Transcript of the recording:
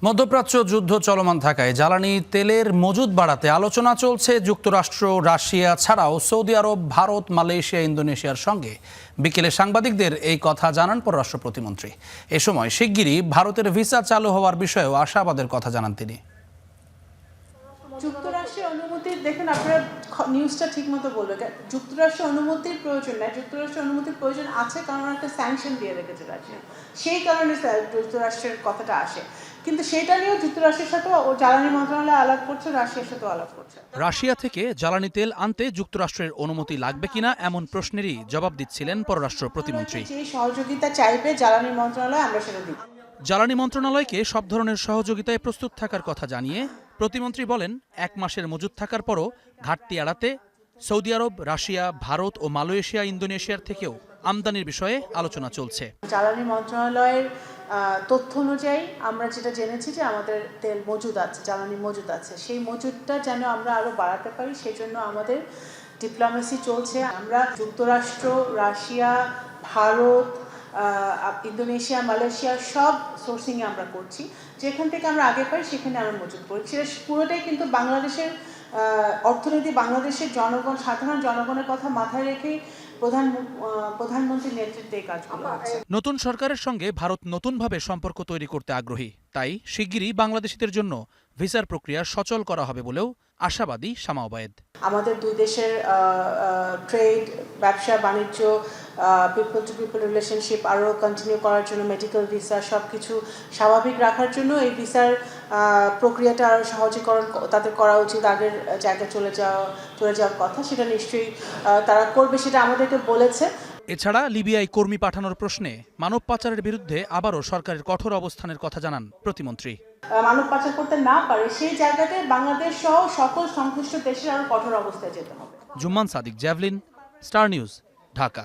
মধ্যপ্রাচ্য যুদ্ধ চলমান থাকায় জ্বালানি তেলের মজুদ বাড়াতে আলোচনা চলছে যুক্তরাষ্ট্র, রাশিয়া ছাড়াও সৌদি আরব, ভারত, মালয়েশিয়া, ইন্দোনেশিয়ার সঙ্গে। বিকেলে সাংবাদিকদের এই কথা জানান পররাষ্ট্র প্রতিমন্ত্রী। এ সময় শিগগিরই ভারতের ভিসা চালু হওয়ার বিষয়েও আশাবাদের কথা জানান তিনি। যুক্তরাষ্ট্রের অনুমতির দেখুন, আপনারা নিউজটা ঠিকমতো বলবেন। যুক্তরাষ্ট্রের অনুমতির প্রয়োজন নাই, যুক্তরাষ্ট্রের অনুমতির প্রয়োজন আছে কারণ একটা স্যাংশন দিয়ে রেখেছে রাশিয়া, সেই কারণে যুক্তরাষ্ট্রের কথাটা আসে। কিন্তু সেটা নিয়েও যুক্তরাষ্ট্রের সাথে জ্বালানি মন্ত্রণালয় আলাপ করছে, রাশিয়ার সাথেও আলাপ করছে। রাশিয়া থেকে জ্বালানি তেল আনতে যুক্তরাষ্ট্রের অনুমতি লাগবে কিনা এমন প্রশ্নেরই জবাব দিচ্ছিলেন পররাষ্ট্র প্রতিমন্ত্রী। যে সহযোগিতা চাইবে জ্বালানি মন্ত্রণালয়, আমরা সেটা দিব। জ্বালানি মন্ত্রণালয়কে সব ধরনের সহযোগিতায় প্রস্তুত থাকার কথা জানিয়ে প্রতিমন্ত্রী বলেন, 1 মাসের মজুদ থাকার পরও ঘাটতি এড়াতে সৌদি আরব, রাশিয়া, ভারত ও মালয়েশিয়া, ইন্দোনেশিয়ার থেকেও আমদানির বিষয়ে আলোচনা চলছে। জ্বালানি মন্ত্রণালয়ের তথ্য অনুযায়ী আমরা যেটা জেনেছি যে আমাদের তেল মজুদ আছে, জ্বালানি মজুদ আছে। সেই মজুদটা যেন আমরা আরও বাড়াতে পারি, সেই জন্য আমাদের ডিপ্লোমেসি চলছে। আমরা যুক্তরাষ্ট্র, রাশিয়া, ভারত, ইন্দোনেশিয়া, মালয়েশিয়া সব সোর্সিংয়ে আমরা করছি। যেখান থেকে আমরা আগে পাই সেখানে আমরা মজুদ করছি। পুরোটাই কিন্তু বাংলাদেশের অর্থনীতি, বাংলাদেশের জনগণ, সাধারণ জনগণের কথা মাথায় রেখেই প্রধানমন্ত্রীর নেতৃত্বে এই কাজগুলো হচ্ছে। নতুন সরকারের সঙ্গে ভারত নতুনভাবে সম্পর্ক তৈরি করতে আগ্রহী, তাই শিগগিরই বাংলাদেশিদের জন্য ভিসার প্রক্রিয়া সচল করা হবে বলেও আশাবাদী শামা ওবায়েদ। আমাদের দুই দেশের ট্রেড, ব্যবসা বাণিজ্য, পিপল টু পিপল রিলেশনশিপ আরও কন্টিনিউ করার জন্য, মেডিকেল ভিসা সব কিছু স্বাভাবিক রাখার জন্য এই ভিসার প্রক্রিয়াটা আরও সহজীকরণ তাদের করা উচিত। আগের জায়গায় চলে যাওয়ার কথা, সেটা নিশ্চয়ই তারা করবে, সেটা আমাদেরকে বলেছে। এছাড়া লিবিয়ায় কর্মী পাঠানোর প্রশ্নে মানব পাচারের বিরুদ্ধে আবারও সরকারের কঠোর অবস্থানের কথা জানান প্রতিমন্ত্রী। মানব পাচার করতে না পারে সেই জায়গাতে বাংলাদেশ সহ সকল সংশ্লিষ্ট দেশের আরও কঠোর অবস্থায় যেতে হবে। Jumman Sadiq, javelin, Star News, Dhaka.